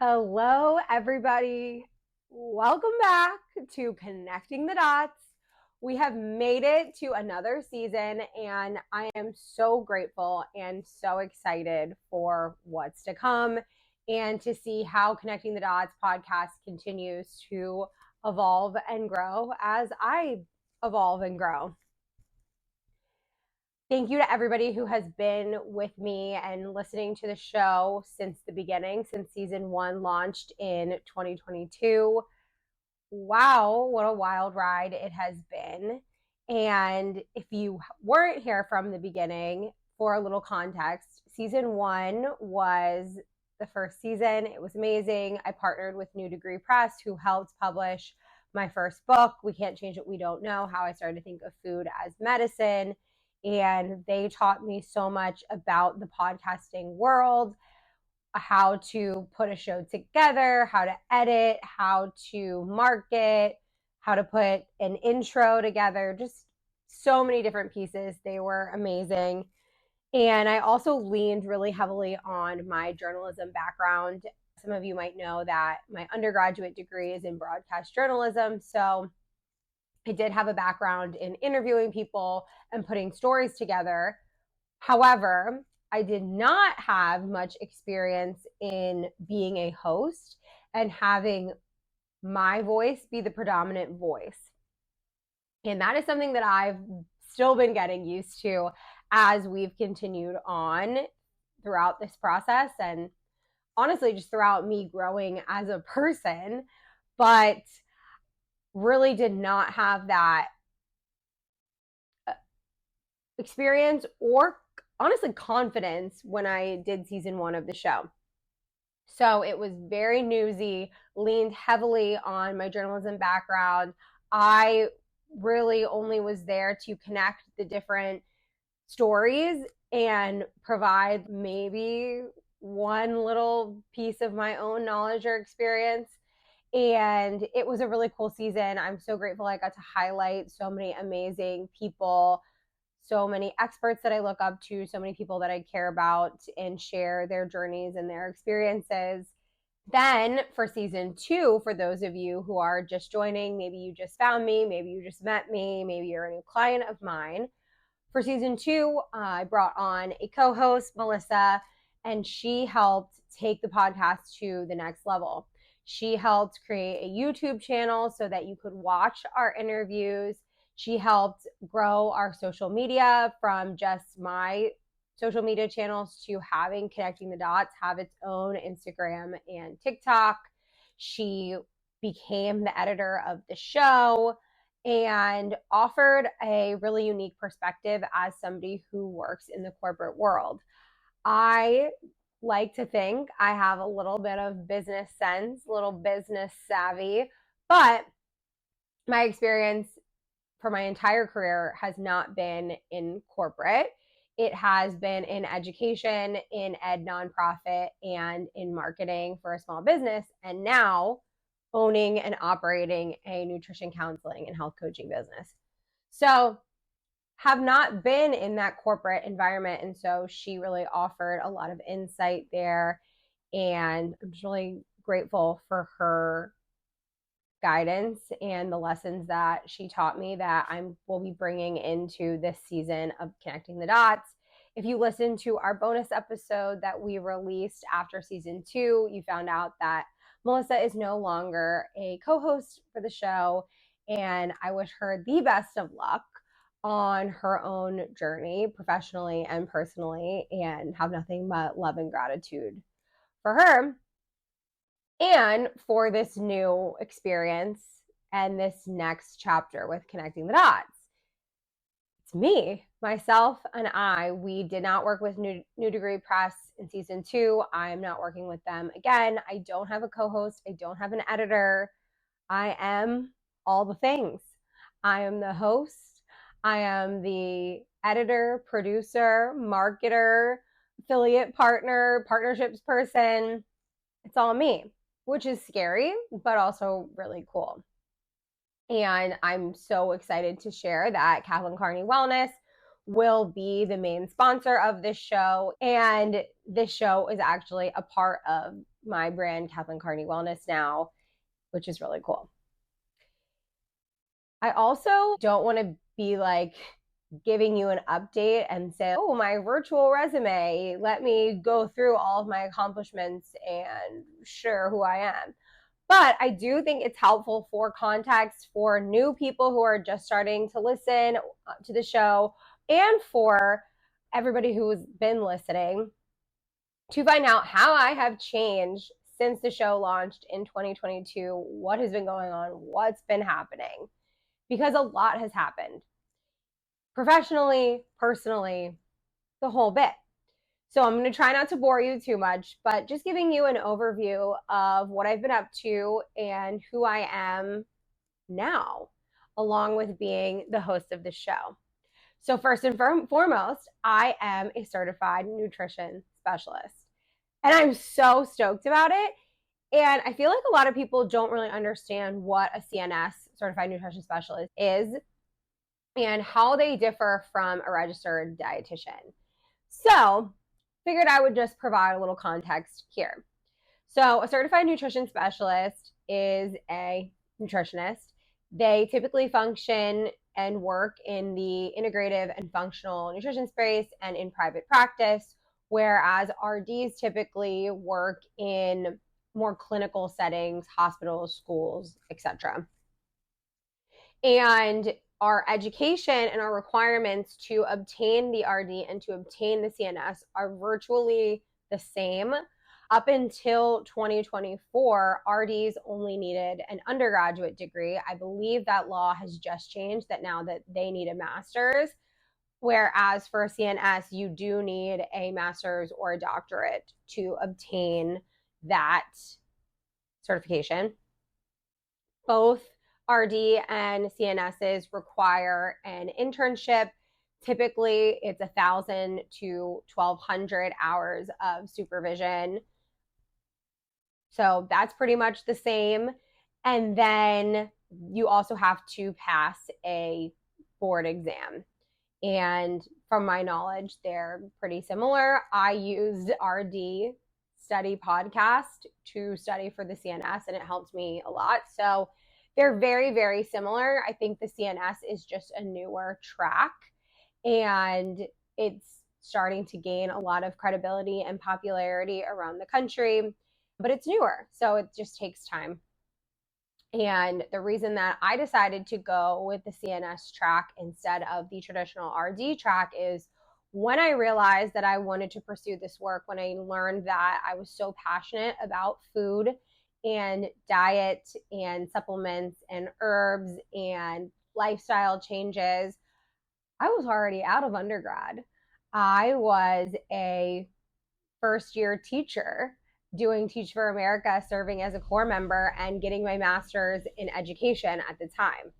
Hello, everybody. Welcome back to Connecting the Dots. We have made it to another season, and I am so grateful and so excited for what's to come and to see how Connecting the Dots podcast continues to evolve and grow as I evolve and grow. Thank you to everybody who has been with me and listening to the show since the beginning, since season 1 launched in 2022. Wow, what a wild ride it has been. And if you weren't here from the beginning, for a little context, season 1 was the first season. It was amazing. I partnered with New Degree Press, who helped publish my first book, We Can't Change What We Don't Know, How I Started to Think of Food as Medicine. And they taught me so much about the podcasting world, how to put a show together, how to edit, how to market, how to put an intro together, just so many different pieces. They were amazing. And I also leaned really heavily on my journalism background. Some of you might know that my undergraduate degree is in broadcast journalism. So I did have a background in interviewing people and putting stories together. However, I did not have much experience in being a host and having my voice be the predominant voice. And that is something that I've still been getting used to as we've continued on throughout this process, and honestly, just throughout me growing as a person, but really did not have that experience or honestly confidence when I did season 1 of the show. So it was very newsy, leaned heavily on my journalism background. I really only was there to connect the different stories and provide maybe one little piece of my own knowledge or experience. And it was a really cool season. I'm so grateful I got to highlight so many amazing people, so many experts that I look up to, so many people that I care about, and share their journeys and their experiences. Then for season 2, for those of you who are just joining, maybe you just found me, maybe you just met me, maybe you're a new client of mine. For season 2, I brought on a co-host, Melissa, and she helped take the podcast to the next level. She helped create a YouTube channel so that you could watch our interviews. She helped grow our social media from just my social media channels to having Connecting the Dots have its own Instagram and TikTok. She became the editor of the show and offered a really unique perspective as somebody who works in the corporate world. I like to think I have a little bit of business sense, a little business savvy, but my experience for my entire career has not been in corporate. It has been in education, in ed nonprofit, and in marketing for a small business, and now owning and operating a nutrition counseling and health coaching business. So have not been in that corporate environment. And so she really offered a lot of insight there. And I'm just really grateful for her guidance and the lessons that she taught me that I will be bringing into this season of Connecting the Dots. If you listen to our bonus episode that we released after season 2, you found out that Melissa is no longer a co-host for the show, and I wish her the best of luck on her own journey, professionally and personally, and have nothing but love and gratitude for her and for this new experience and this next chapter with Connecting the Dots. It's me, myself, and I. We did not work with New Degree Press in season 2. I'm not working with them again. I don't have a co-host. I don't have an editor. I am all the things. I am the host. I am the editor, producer, marketer, affiliate partner, partnerships person. It's all me, which is scary, but also really cool. And I'm so excited to share that Kath Carney Wellness will be the main sponsor of this show. And this show is actually a part of my brand, Kathleen Carney Wellness now, which is really cool. I also don't want to be like giving you an update and say, oh, my virtual resume, let me go through all of my accomplishments and share who I am. But I do think it's helpful for context for new people who are just starting to listen to the show and for everybody who's been listening to find out how I have changed since the show launched in 2022, what has been going on, what's been happening, because a lot has happened professionally, personally, the whole bit. So I'm going to try not to bore you too much, but just giving you an overview of what I've been up to and who I am now, along with being the host of the show. So first and foremost, I am a certified nutrition specialist. And I'm so stoked about it. And I feel like a lot of people don't really understand what a CNS, certified nutrition specialist, is and how they differ from a registered dietitian. So figured I would just provide a little context here. So a certified nutrition specialist is a nutritionist. They typically function and work in the integrative and functional nutrition space and in private practice, whereas RDs typically work in more clinical settings, hospitals, schools, etc. And our education and our requirements to obtain the RD and to obtain the CNS are virtually the same. Up until 2024, RDs only needed an undergraduate degree. I believe that law has just changed that now that they need a master's, whereas for a CNS, you do need a master's or a doctorate to obtain that certification. Both RD and CNSs require an internship. Typically, it's 1,000 to 1,200 hours of supervision. So that's pretty much the same. And then you also have to pass a board exam. And from my knowledge, they're pretty similar. I used RD Study Podcast to study for the CNS, and it helped me a lot. So they're very, very similar. I think the CNS is just a newer track, and it's starting to gain a lot of credibility and popularity around the country, but it's newer, so it just takes time. And the reason that I decided to go with the CNS track instead of the traditional RD track is when I realized that I wanted to pursue this work, when I learned that I was so passionate about food and diet and supplements and herbs and lifestyle changes, I was already out of undergrad. I was a first year teacher doing Teach for America, serving as a core member and getting my master's in education at the time.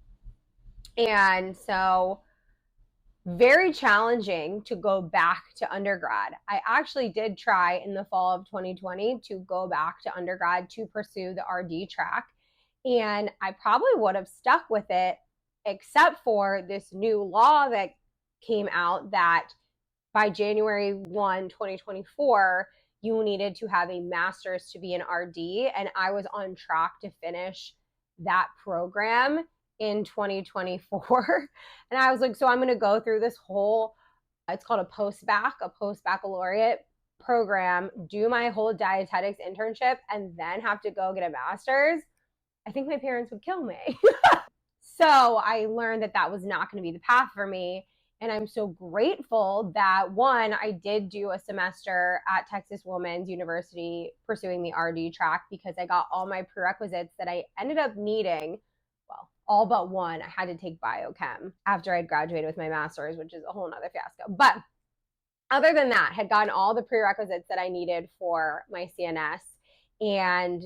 And so very challenging to go back to undergrad. I actually did try in the fall of 2020 to go back to undergrad to pursue the RD track. And I probably would have stuck with it, except for this new law that came out that by January 1, 2024, you needed to have a master's to be an RD. And I was on track to finish that program in 2024. And I was like, so I'm going to go through this whole, it's called a post-baccalaureate program, do my whole dietetics internship, and then have to go get a master's. I think my parents would kill me. So I learned that that was not going to be the path for me. And I'm so grateful that, one, I did do a semester at Texas Women's University pursuing the RD track because I got all my prerequisites that I ended up needing. Well, all but one. I had to take biochem after I'd graduated with my master's, which is a whole nother fiasco. But other than that, had gotten all the prerequisites that I needed for my CNS. And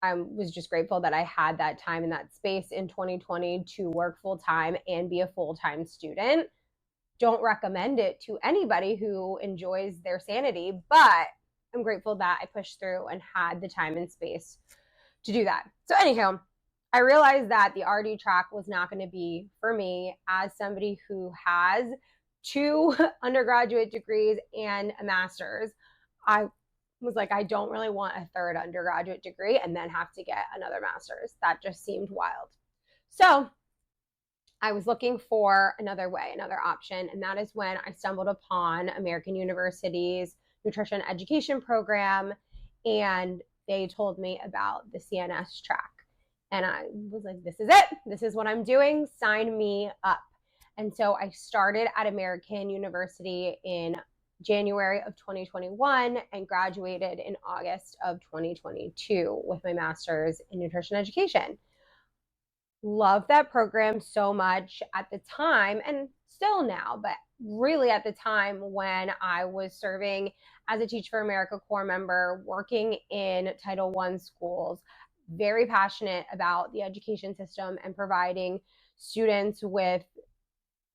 I was just grateful that I had that time and that space in 2020 to work full time and be a full time student. Don't recommend it to anybody who enjoys their sanity, but I'm grateful that I pushed through and had the time and space to do that. So, anyhow, I realized that the RD track was not going to be for me as somebody who has 2 undergraduate degrees and a master's. I was like, I don't really want a third undergraduate degree and then have to get another master's. That just seemed wild. So I was looking for another way, another option. And that is when I stumbled upon American University's nutrition education program. And they told me about the CNS track. And I was like, this is it. This is what I'm doing. Sign me up. And so I started at American University in January of 2021 and graduated in August of 2022 with my master's in nutrition education. Loved that program so much at the time, and still now, but really at the time when I was serving as a Teach for America Corps member, working in Title I schools, very passionate about the education system and providing students with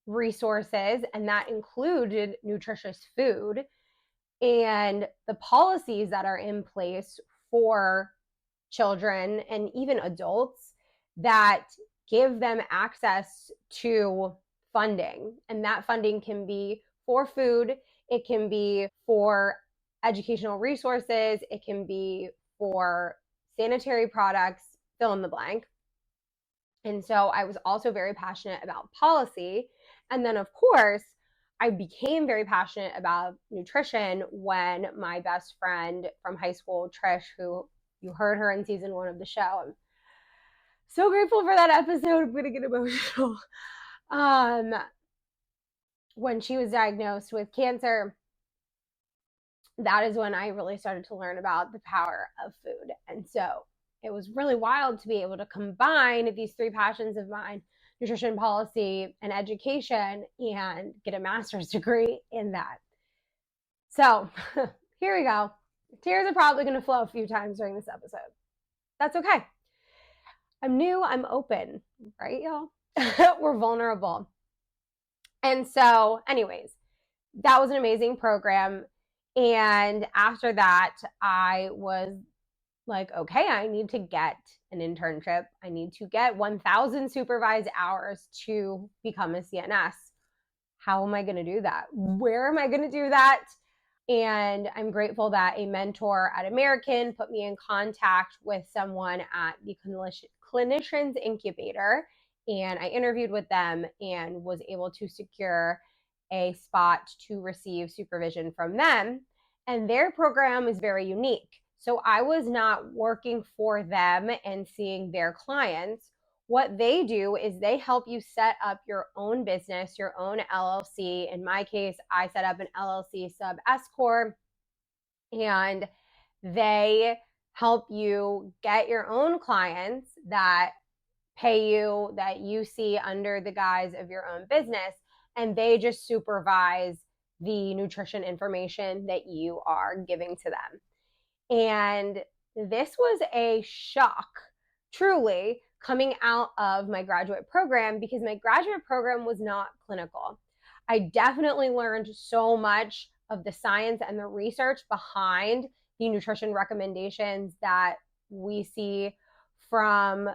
resources, and that included nutritious food and the policies that are in place for children and even adults that give them access to funding. And that funding can be for food, it can be for educational resources, it can be for sanitary products, fill in the blank. And so I was also very passionate about policy. And then, of course, I became very passionate about nutrition when my best friend from high school, Trish, who you heard her in season 1 of the show. I'm so grateful for that episode. I'm going to get emotional. When she was diagnosed with cancer, that is when I really started to learn about the power of food. And so it was really wild to be able to combine these 3 passions of mine, nutrition policy and education, and get a master's degree in that. So here we go. Tears are probably going to flow a few times during this episode. That's okay. I'm new, I'm open, right, y'all? We're vulnerable. And so, anyways, that was an amazing program. And after that, I was like, okay, I need to get an internship. I need to get 1,000 supervised hours to become a CNS. How am I going to do that? Where am I going to do that? And I'm grateful that a mentor at American put me in contact with someone at the Clinicians Incubator. And I interviewed with them and was able to secure a spot to receive supervision from them. And their program is very unique. So I was not working for them and seeing their clients. What they do is they help you set up your own business, your own LLC. In my case, I set up an LLC sub S Corp, and they help you get your own clients that pay you, that you see under the guise of your own business, and they just supervise the nutrition information that you are giving to them. And this was a shock, truly, coming out of my graduate program, because my graduate program was not clinical. I definitely learned so much of the science and the research behind the nutrition recommendations that we see from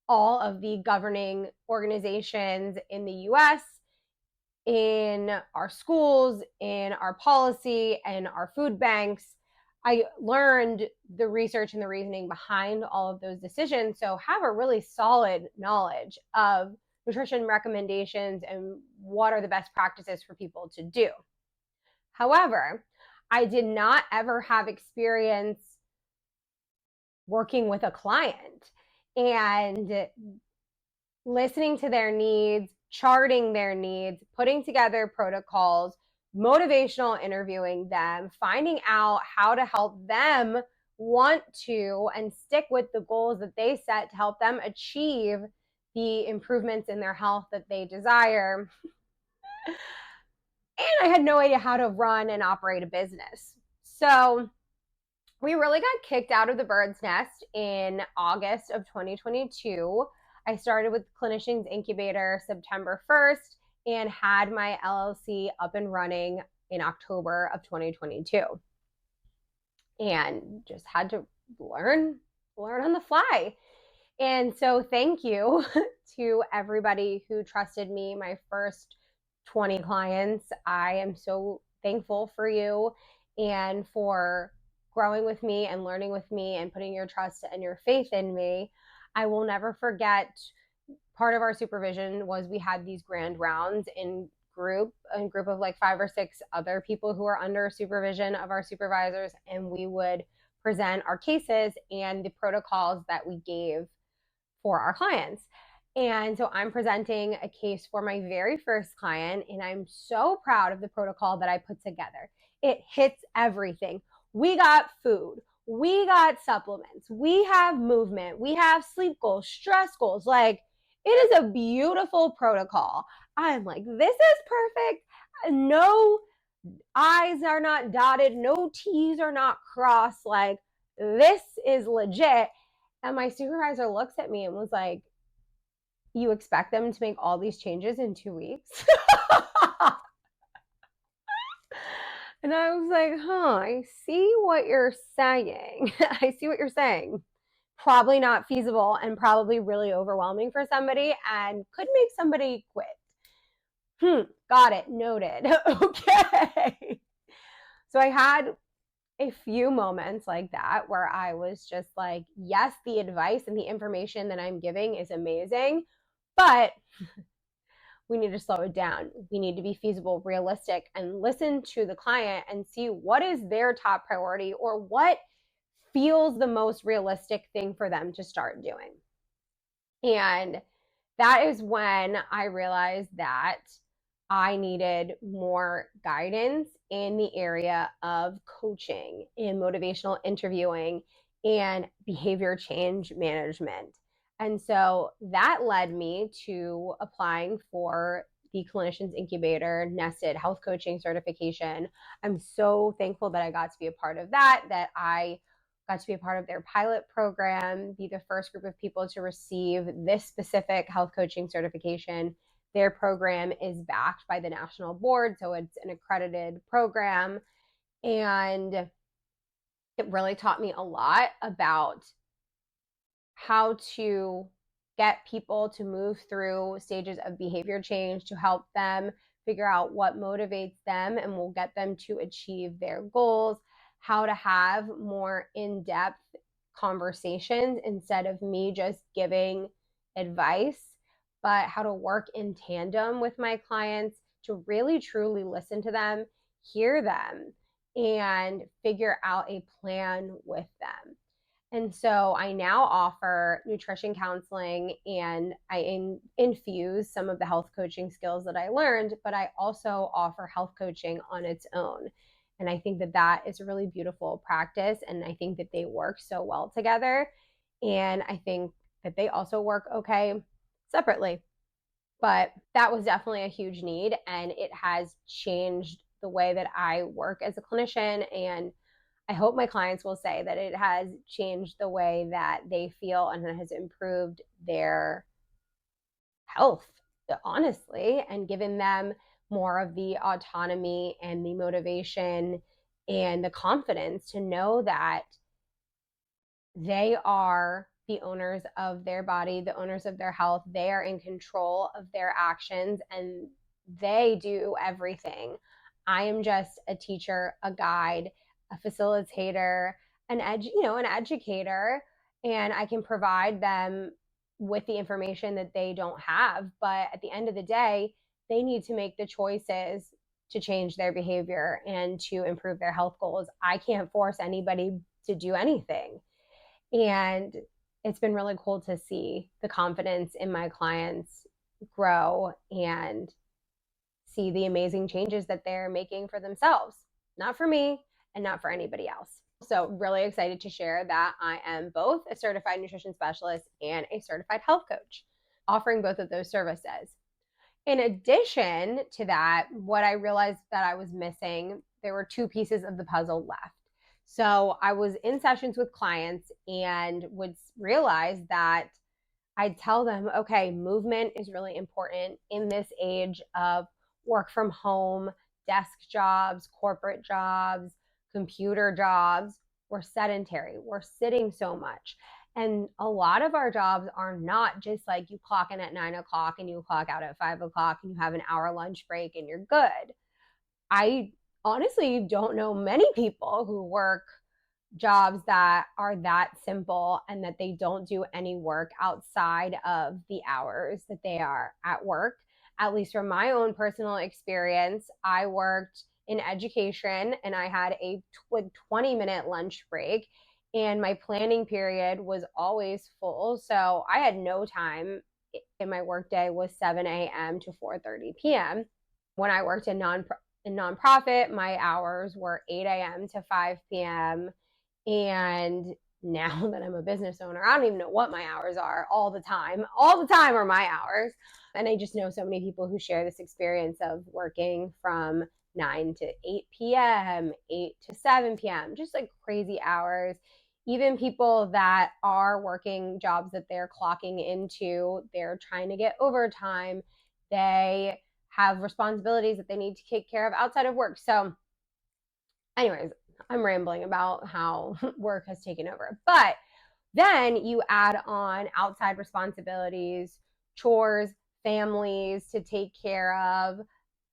all of the governing organizations in the US, in our schools, in our policy, and our food banks. I learned the research and the reasoning behind all of those decisions. So have a really solid knowledge of nutrition recommendations and what are the best practices for people to do. However, I did not ever have experience working with a client and listening to their needs, charting their needs, putting together protocols, motivational interviewing them, finding out how to help them want to and stick with the goals that they set to help them achieve the improvements in their health that they desire. And I had no idea how to run and operate a business. So we really got kicked out of the bird's nest in August of 2022. I started with Clinicians Incubator September 1st and had my LLC up and running in October of 2022. And just had to learn on the fly. And so thank you to everybody who trusted me, my first 20 clients. I am so thankful for you and for growing with me and learning with me and putting your trust and your faith in me. I will never forget, part of our supervision was we had these grand rounds in group of like 5 or 6 other people who are under supervision of our supervisors, and we would present our cases and the protocols that we gave for our clients. And so I'm presenting a case for my very first client, and I'm so proud of the protocol that I put together. It hits everything. We got food, we got supplements, we have movement, we have sleep goals, stress goals. Like, it is a beautiful protocol. I'm like, this is perfect. No I's are not dotted, no T's are not crossed. Like, this is legit. And my supervisor looks at me and was like, you expect them to make all these changes in 2 weeks? And I was like, I see what you're saying. I see what you're saying. Probably not feasible and probably really overwhelming for somebody and could make somebody quit. Got it. Noted. Okay. So I had a few moments like that where I was just like, yes, the advice and the information that I'm giving is amazing, but we need to slow it down. We need to be feasible, realistic, and listen to the client and see what is their top priority or what feels the most realistic thing for them to start doing. And that is when I realized that I needed more guidance in the area of coaching and motivational interviewing and behavior change management. And so that led me to applying for the Clinicians Incubator Nested Health Coaching Certification. I'm so thankful that I got to be a part of that, that I got to be a part of their pilot program, be the first group of people to receive this specific health coaching certification. Their program is backed by the national board, so it's an accredited program. And it really taught me a lot about how to get people to move through stages of behavior change to help them figure out what motivates them and will get them to achieve their goals, how to have more in-depth conversations instead of me just giving advice, but how to work in tandem with my clients to really truly listen to them, hear them, and figure out a plan with them. And so I now offer nutrition counseling, and I infuse some of the health coaching skills that I learned, but I also offer health coaching on its own. And I think that that is a really beautiful practice. And I think that they work so well together. And I think that they also work okay separately. But that was definitely a huge need. And it has changed the way that I work as a clinician. And I hope my clients will say that it has changed the way that they feel and it has improved their health, honestly, and given them more of the autonomy and the motivation and the confidence to know that they are the owners of their body, the owners of their health. They are in control of their actions and they do everything. I am just a teacher, a guide, a facilitator, an educator, and I can provide them with the information that they don't have. But at the end of the day, they need to make the choices to change their behavior and to improve their health goals. I can't force anybody to do anything. And it's been really cool to see the confidence in my clients grow and see the amazing changes that they're making for themselves, not for me and not for anybody else. So really excited to share that I am both a certified nutrition specialist and a certified health coach, offering both of those services. In addition to that, what I realized that I was missing, there were 2 pieces of the puzzle left. So I was in sessions with clients and would realize that I'd tell them, okay, movement is really important in this age of work from home, desk jobs, corporate jobs, computer jobs. We're sedentary. We're sitting so much. And a lot of our jobs are not just like you clock in at 9:00 and you clock out at 5:00 and you have an hour lunch break and you're good. I honestly don't know many people who work jobs that are that simple and that they don't do any work outside of the hours that they are at work. At least from my own personal experience, I worked in education and I had a 20-minute lunch break, and my planning period was always full. So I had no time, in my workday was 7 a.m. to 4:30 p.m. When I worked in nonprofit, my hours were 8 a.m. to 5 p.m. And now that I'm a business owner, I don't even know what my hours are all the time. All the time are my hours. And I just know so many people who share this experience of working from 9 to 8 p.m., 8 to 7 p.m., just like crazy hours. Even people that are working jobs that they're clocking into, they're trying to get overtime. They have responsibilities that they need to take care of outside of work. So, anyways, I'm rambling about how work has taken over. But then you add on outside responsibilities, chores, families to take care of,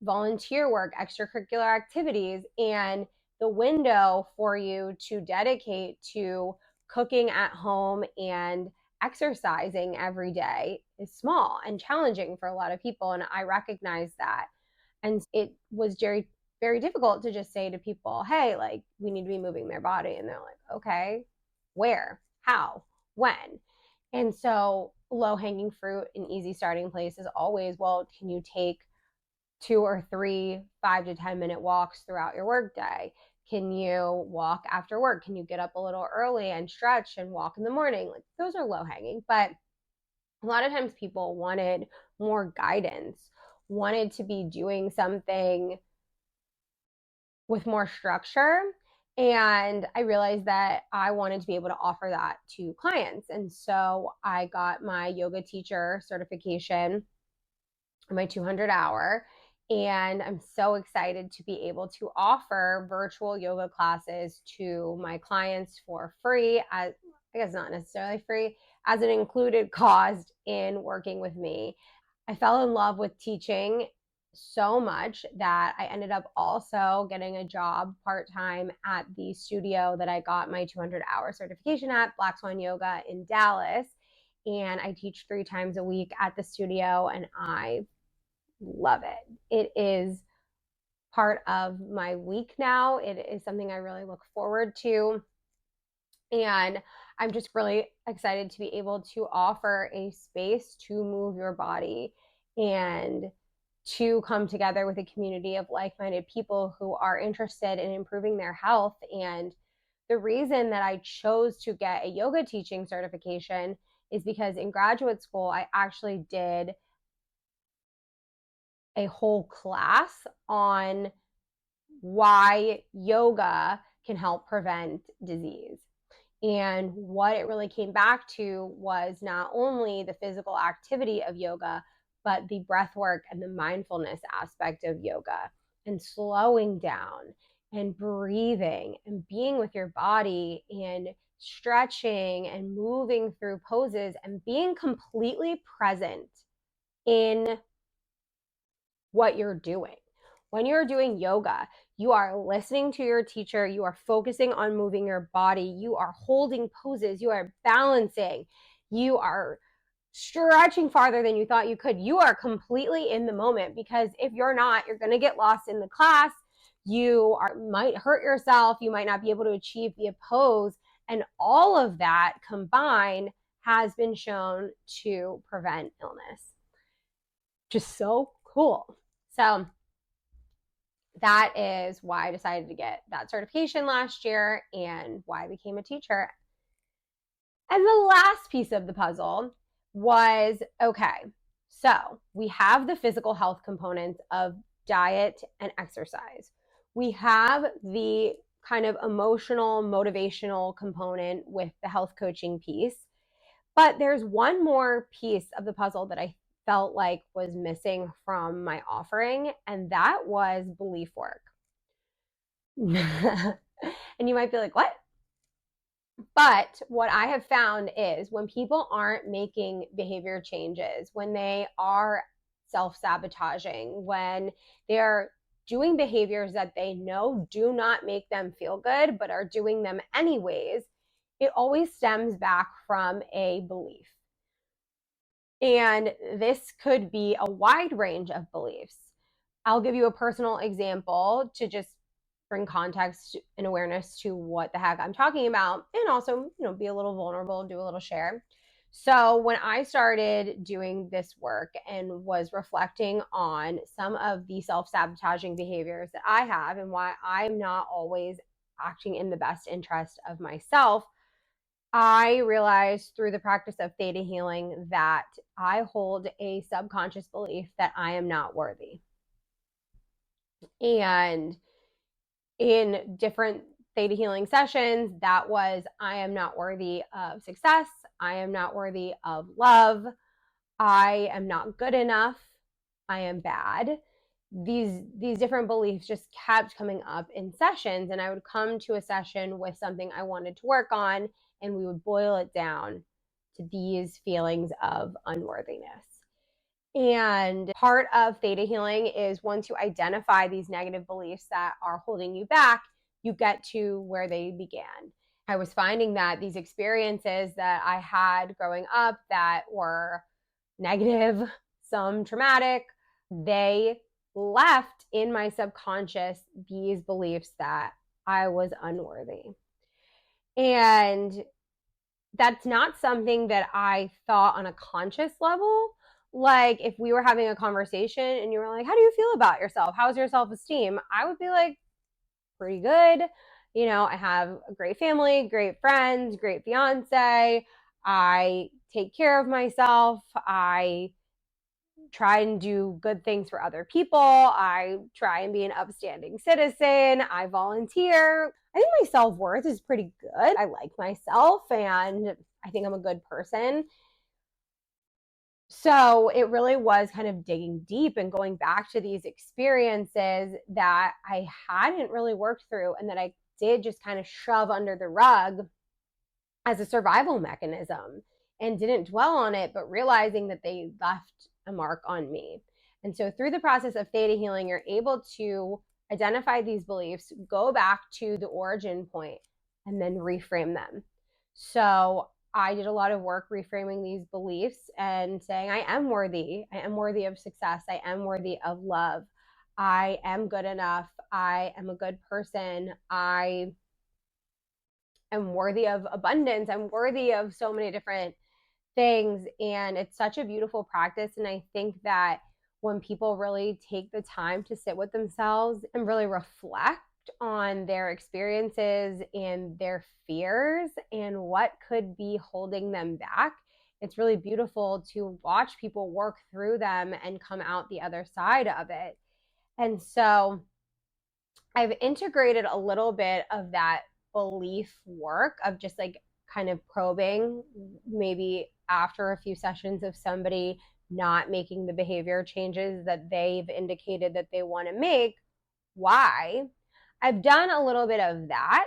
volunteer work, extracurricular activities, and the window for you to dedicate to cooking at home and exercising every day is small and challenging for a lot of people. And I recognize that. And it was very, very difficult to just say to people, hey, like, we need to be moving their body. And they're like, okay, where, how, when? And so low hanging fruit, an easy starting place is always, well, can you take 2 or 3 5 to 10 minute walks throughout your workday? Can you walk after work? Can you get up a little early and stretch and walk in the morning? Like, those are low hanging. But a lot of times people wanted more guidance, wanted to be doing something with more structure. And I realized that I wanted to be able to offer that to clients. And so I got my yoga teacher certification, my 200 hour. And I'm so excited to be able to offer virtual yoga classes to my clients for free. I guess not necessarily free, as an included cost in working with me. I fell in love with teaching so much that I ended up also getting a job part-time at the studio that I got my 200-hour certification at, Black Swan Yoga in Dallas. And I teach 3 times a week at the studio, and I love it. It is part of my week now. It is something I really look forward to. And I'm just really excited to be able to offer a space to move your body and to come together with a community of like-minded people who are interested in improving their health. And the reason that I chose to get a yoga teaching certification is because in graduate school, I actually did a whole class on why yoga can help prevent disease. And what it really came back to was not only the physical activity of yoga, but the breath work and the mindfulness aspect of yoga, and slowing down and breathing and being with your body and stretching and moving through poses and being completely present in what you're doing. When you're doing yoga, you are listening to your teacher, you are focusing on moving your body, you are holding poses, you are balancing, you are stretching farther than you thought you could. You are completely in the moment, because if you're not, you're going to get lost in the class. You might hurt yourself, you might not be able to achieve the pose, and all of that combined has been shown to prevent illness. Just so cool. So that is why I decided to get that certification last year and why I became a teacher. And the last piece of the puzzle was, okay, so we have the physical health components of diet and exercise. We have the kind of emotional, motivational component with the health coaching piece. But there's one more piece of the puzzle that I felt like was missing from my offering, and that was belief work. And you might be like, what? But what I have found is when people aren't making behavior changes, when they are self-sabotaging, when they're doing behaviors that they know do not make them feel good, but are doing them anyways, it always stems back from a belief. And this could be a wide range of beliefs. I'll give you a personal example to just bring context and awareness to what the heck I'm talking about, and also, be a little vulnerable, do a little share. So, when I started doing this work and was reflecting on some of the self sabotaging behaviors that I have and why I'm not always acting in the best interest of myself, I realized through the practice of theta healing that I hold a subconscious belief that I am not worthy. And in different theta healing sessions, that was I am not worthy of success. I am not worthy of love. I am not good enough. I am bad. These different beliefs just kept coming up in sessions, and I would come to a session with something I wanted to work on, and we would boil it down to these feelings of unworthiness. And part of theta healing is once you identify these negative beliefs that are holding you back, you get to where they began. I was finding that these experiences that I had growing up that were negative, some traumatic, they left in my subconscious these beliefs that I was unworthy. And that's not something that I thought on a conscious level. Like if we were having a conversation and you were like, how do you feel about yourself? How's your self-esteem? I would be like, pretty good. I have a great family, great friends, great fiance. I take care of myself. I try and do good things for other people. I try and be an upstanding citizen. I volunteer. I think my self-worth is pretty good. I like myself and I think I'm a good person. So it really was kind of digging deep and going back to these experiences that I hadn't really worked through and that I did just kind of shove under the rug as a survival mechanism and didn't dwell on it, but realizing that they left a mark on me. And so through the process of theta healing, you're able to identify these beliefs, go back to the origin point, and then reframe them. So I did a lot of work reframing these beliefs and saying, I am worthy. I am worthy of success. I am worthy of love. I am good enough. I am a good person. I am worthy of abundance. I'm worthy of so many different things. And it's such a beautiful practice. And I think that when people really take the time to sit with themselves and really reflect on their experiences and their fears and what could be holding them back, it's really beautiful to watch people work through them and come out the other side of it. And so I've integrated a little bit of that belief work of just like kind of probing, maybe after a few sessions of somebody not making the behavior changes that they've indicated that they want to make, why. I've done a little bit of that,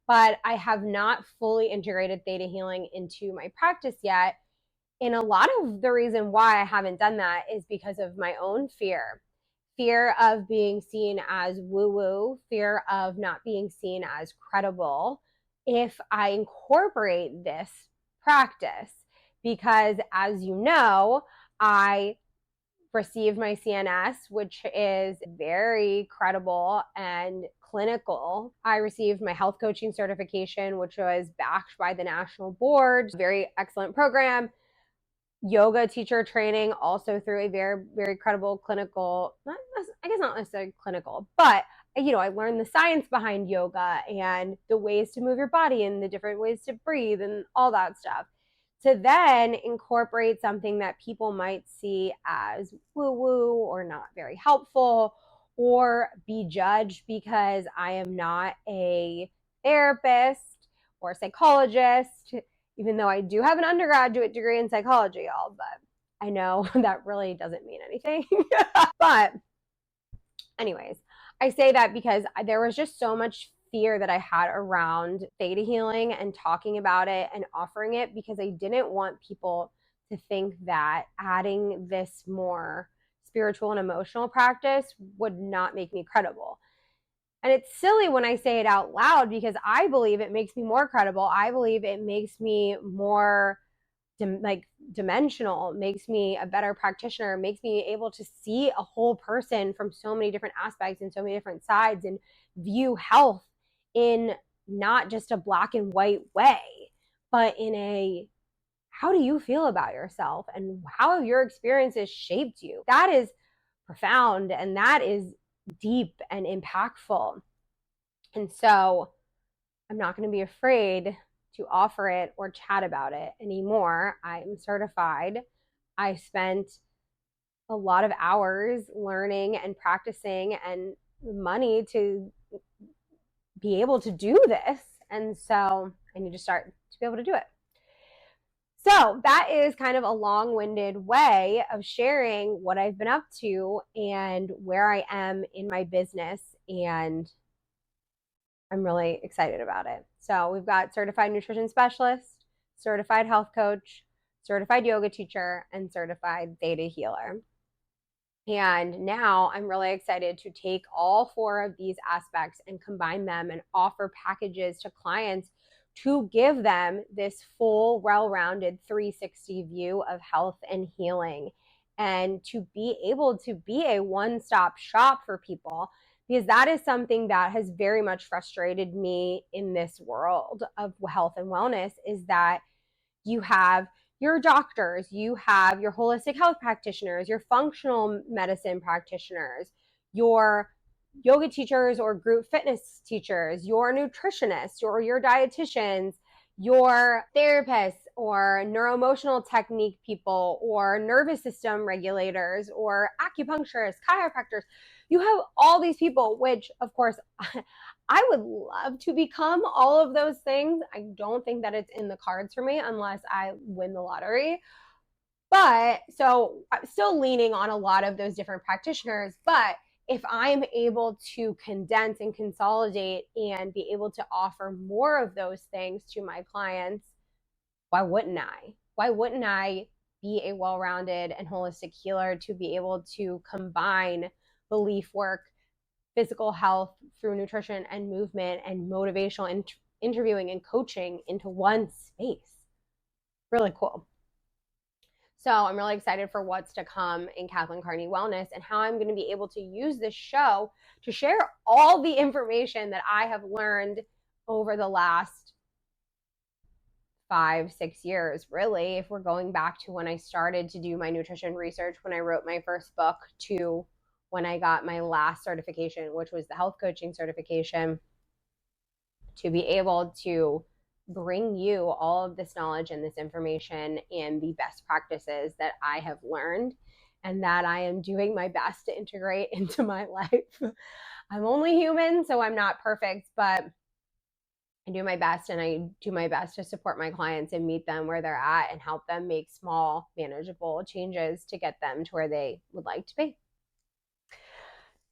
but I have not fully integrated theta healing into my practice yet. And a lot of the reason why I haven't done that is because of my own fear of being seen as woo-woo, fear of not being seen as credible if I incorporate this practice. Because as you know, I received my CNS, which is very credible and clinical. I received my health coaching certification, which was backed by the national board. Very excellent program. Yoga teacher training, also through a very, very credible clinical, I guess not necessarily clinical, but I learned the science behind yoga and the ways to move your body and the different ways to breathe and all that stuff. To then incorporate something that people might see as woo-woo or not very helpful, or be judged because I am not a therapist or psychologist, even though I do have an undergraduate degree in psychology, y'all, but I know that really doesn't mean anything. But anyways, I say that because there was just so much fear that I had around theta healing and talking about it and offering it, because I didn't want people to think that adding this more spiritual and emotional practice would not make me credible. And it's silly when I say it out loud because I believe it makes me more credible. I believe it makes me more dimensional, makes me a better practitioner, makes me able to see a whole person from so many different aspects and so many different sides and view health in not just a black and white way, but in a how do you feel about yourself and how have your experiences shaped you? That is profound and that is deep and impactful. And so I'm not going to be afraid to offer it or chat about it anymore. I'm certified. I spent a lot of hours learning and practicing and money to be able to do this. And so I need to start to be able to do it. So that is kind of a long-winded way of sharing what I've been up to and where I am in my business. And I'm really excited about it. So we've got certified nutrition specialist, certified health coach, certified yoga teacher, and certified ThetaHealer. And now I'm really excited to take all 4 of these aspects and combine them and offer packages to clients to give them this full, well-rounded 360 view of health and healing, and to be able to be a one-stop shop for people, because that is something that has very much frustrated me in this world of health and wellness, is that you have your doctors, you have your holistic health practitioners, your functional medicine practitioners, your yoga teachers or group fitness teachers, your nutritionists or your dietitians, your therapists or neuroemotional technique people or nervous system regulators or acupuncturists, chiropractors. You have all these people, which of course I would love to become all of those things. I don't think that it's in the cards for me unless I win the lottery. But so I'm still leaning on a lot of those different practitioners. But if I'm able to condense and consolidate and be able to offer more of those things to my clients, why wouldn't I? Why wouldn't I be a well-rounded and holistic healer to be able to combine belief work, physical health through nutrition and movement and motivational interviewing and coaching into one space? Really cool. So I'm really excited for what's to come in Kathleen Carney Wellness and how I'm going to be able to use this show to share all the information that I have learned over the last 5-6 years, really, if we're going back to when I started to do my nutrition research, when I wrote my first book, to when I got my last certification, which was the health coaching certification, to be able to bring you all of this knowledge and this information and the best practices that I have learned and that I am doing my best to integrate into my life. I'm only human, so I'm not perfect, but I do my best, and I do my best to support my clients and meet them where they're at and help them make small, manageable changes to get them to where they would like to be.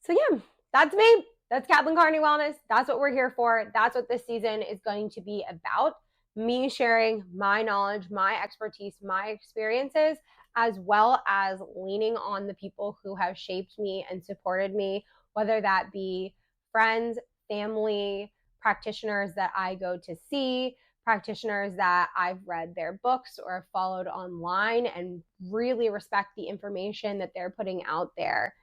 So yeah, that's me. That's Kathleen Carney Wellness. That's what we're here for. That's what this season is going to be about. Me sharing my knowledge, my expertise, my experiences, as well as leaning on the people who have shaped me and supported me, whether that be friends, family, practitioners that I go to see, practitioners that I've read their books or followed online and really respect the information that they're putting out there.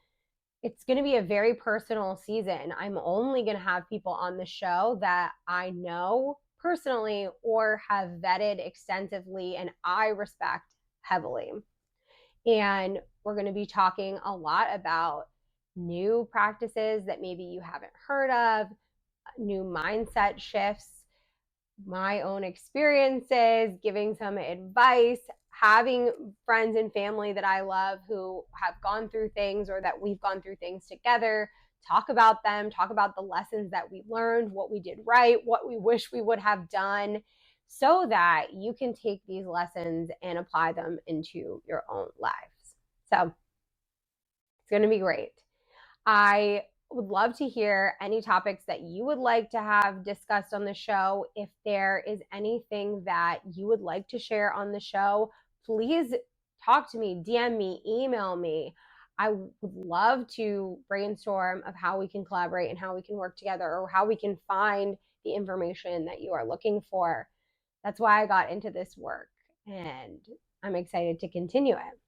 It's going to be a very personal season. I'm only going to have people on the show that I know personally or have vetted extensively and I respect heavily. And we're going to be talking a lot about new practices that maybe you haven't heard of, new mindset shifts, my own experiences, giving some advice, having friends and family that I love who have gone through things or that we've gone through things together, talk about them, talk about the lessons that we learned, what we did right, what we wish we would have done, so that you can take these lessons and apply them into your own lives. So it's going to be great. I would love to hear any topics that you would like to have discussed on the show. If there is anything that you would like to share on the show, please talk to me, DM me, email me. I would love to brainstorm of how we can collaborate and how we can work together, or how we can find the information that you are looking for. That's why I got into this work, and I'm excited to continue it.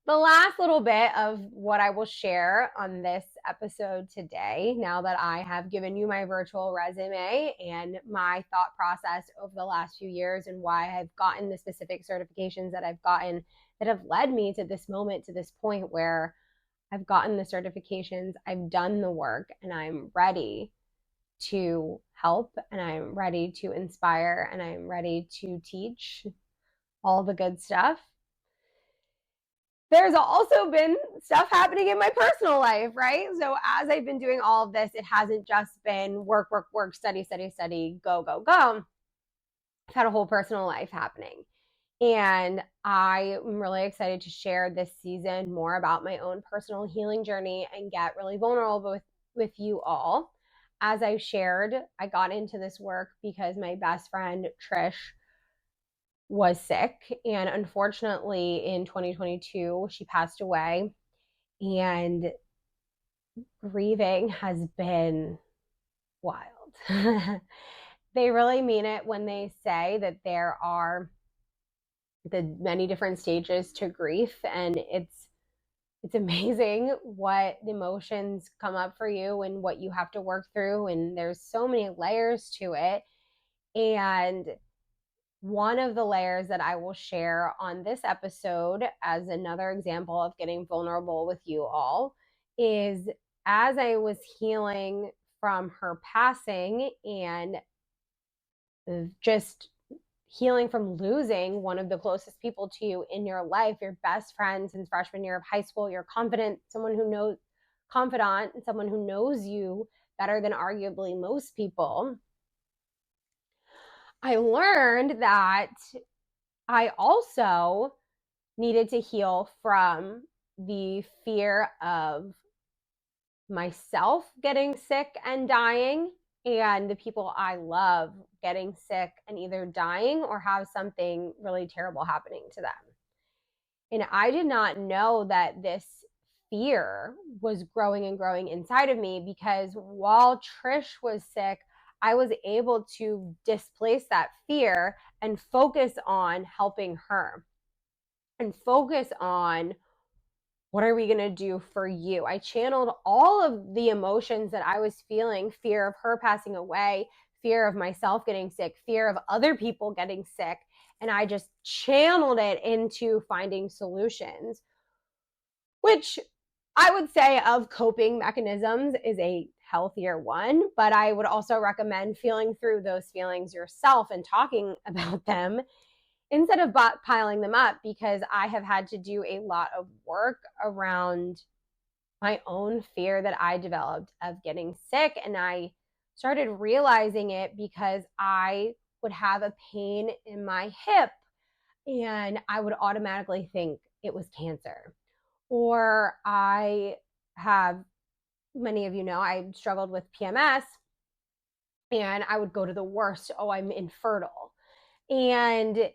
The last little bit of what I will share on this episode today, now that I have given you my virtual resume and my thought process over the last few years and why I've gotten the specific certifications that I've gotten that have led me to this moment, to this point where I've gotten the certifications, I've done the work, and I'm ready to help, and I'm ready to inspire, and I'm ready to teach all the good stuff. There's also been stuff happening in my personal life, right? So as I've been doing all of this, it hasn't just been work, work, work, study, study, study, go, go, go. I've had a whole personal life happening. And I am really excited to share this season more about my own personal healing journey and get really vulnerable with you all. As I shared, I got into this work because my best friend, Trish, was sick. And unfortunately, in 2022, she passed away. And grieving has been wild. They really mean it when they say that there are the many different stages to grief, and it's amazing what emotions come up for you and what you have to work through, and there's so many layers to it. And one of the layers that I will share on this episode as another example of getting vulnerable with you all is, as I was healing from her passing and just healing from losing one of the closest people to you in your life, your best friend since freshman year of high school, your confidant, someone who knows, confidant, someone who knows you better than arguably most people, I learned that I also needed to heal from the fear of myself getting sick and dying, and the people I love getting sick and either dying or have something really terrible happening to them. And I did not know that this fear was growing and growing inside of me, because while Trish was sick, I was able to displace that fear and focus on helping her and focus on, what are we going to do for you? I channeled all of the emotions that I was feeling: fear of her passing away, fear of myself getting sick, fear of other people getting sick. And I just channeled it into finding solutions, which I would say of coping mechanisms is a healthier one. But I would also recommend feeling through those feelings yourself and talking about them instead of piling them up, because I have had to do a lot of work around my own fear that I developed of getting sick. And I started realizing it because I would have a pain in my hip and I would automatically think it was cancer. Or I have, many of you know, I struggled with PMS and I would go to the worst. Oh, I'm infertile. And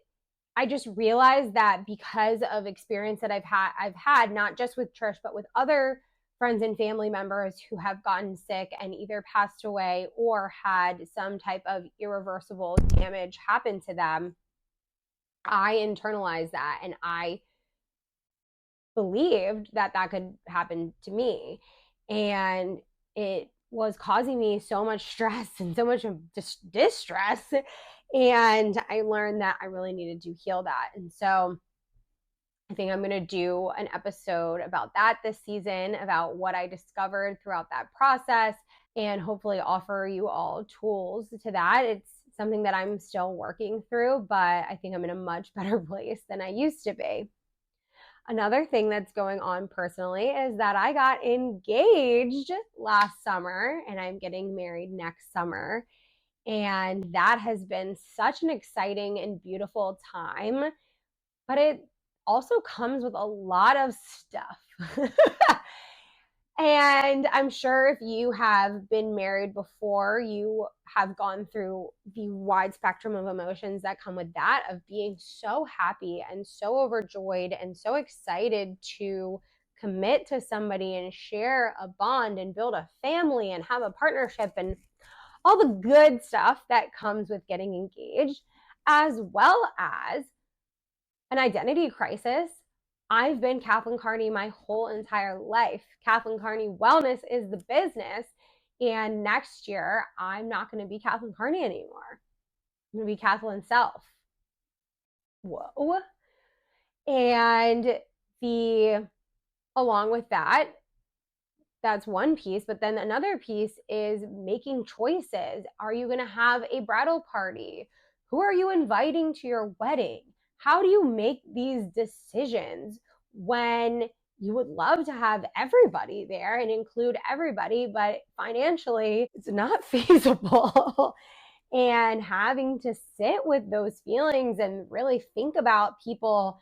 I just realized that because of experience that I've had not just with Trish, but with other friends and family members who have gotten sick and either passed away or had some type of irreversible damage happen to them, I internalized that and I believed that that could happen to me. And it was causing me so much stress and so much distress. And I learned that I really needed to heal that. And so I think I'm going to do an episode about that this season, about what I discovered throughout that process, and hopefully offer you all tools to that. It's something that I'm still working through, but I think I'm in a much better place than I used to be. Another thing that's going on personally is that I got engaged last summer and I'm getting married next summer. And that has been such an exciting and beautiful time, but it also comes with a lot of stuff. And I'm sure if you have been married before, you have gone through the wide spectrum of emotions that come with that, of being so happy and so overjoyed and so excited to commit to somebody and share a bond and build a family and have a partnership and all the good stuff that comes with getting engaged, as well as an identity crisis. I've been Kathleen Carney my whole entire life. Kathleen Carney Wellness is the business. And next year, I'm not going to be Kathleen Carney anymore. I'm going to be Kathleen Self. Whoa. And along with that, that's one piece. But then another piece is making choices. Are you going to have a bridal party? Who are you inviting to your wedding? How do you make these decisions when you would love to have everybody there and include everybody, but financially it's not feasible? And having to sit with those feelings and really think about people,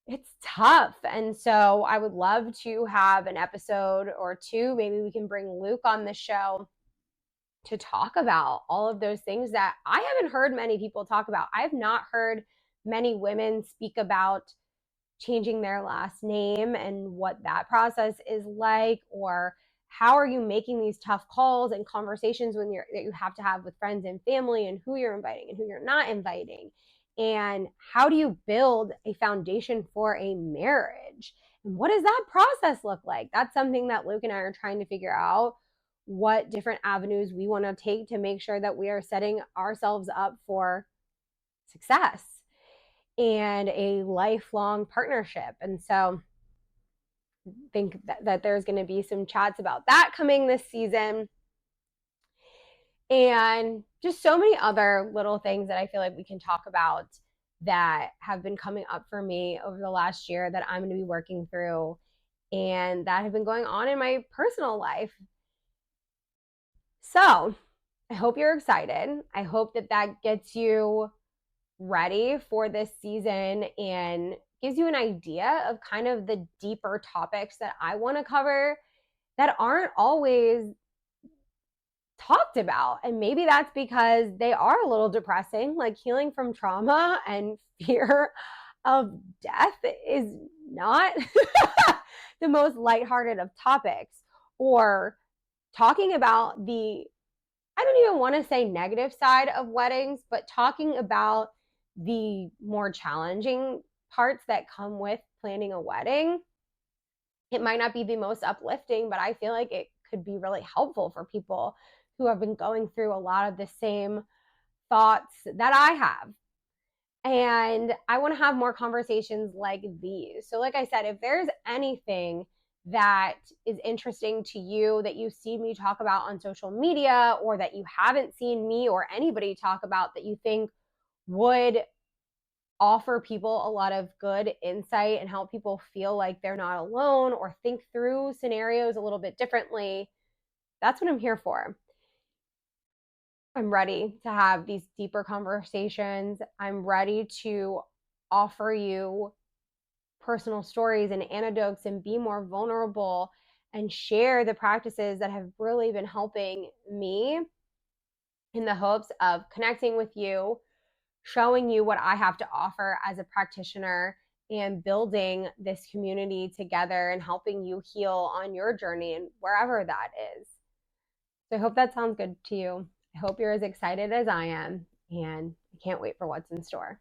it's tough. And so I would love to have an episode or two. Maybe we can bring Luke on the show to talk about all of those things that I haven't heard many people talk about. I have not heard many women speak about changing their last name and what that process is like, or how are you making these tough calls and conversations that you have to have with friends and family, and who you're inviting and who you're not inviting, and how do you build a foundation for a marriage, and what does that process look like? That's something that Luke and I are trying to figure out, what different avenues we want to take to make sure that we are setting ourselves up for success and a lifelong partnership. And so I think that there's going to be some chats about that coming this season, and just so many other little things that I feel like we can talk about that have been coming up for me over the last year that I'm going to be working through and that have been going on in my personal life. So I hope you're excited. I hope that gets you ready for this season and gives you an idea of kind of the deeper topics that I want to cover that aren't always talked about. And maybe that's because they are a little depressing, like healing from trauma and fear of death is not the most lighthearted of topics. Or talking about I don't even want to say negative side of weddings, but talking about the more challenging parts that come with planning a wedding. It might not be the most uplifting, but I feel like it could be really helpful for people who have been going through a lot of the same thoughts that I have. And I want to have more conversations like these. So, like I said, if there's anything that is interesting to you that you've seen me talk about on social media, or that you haven't seen me or anybody talk about that you think would offer people a lot of good insight and help people feel like they're not alone or think through scenarios a little bit differently, that's what I'm here for. I'm ready to have these deeper conversations. I'm ready to offer you personal stories and anecdotes and be more vulnerable and share the practices that have really been helping me, in the hopes of connecting with you, showing you what I have to offer as a practitioner, and building this community together and helping you heal on your journey and wherever that is. So I hope that sounds good to you. I hope you're as excited as I am, and I can't wait for what's in store.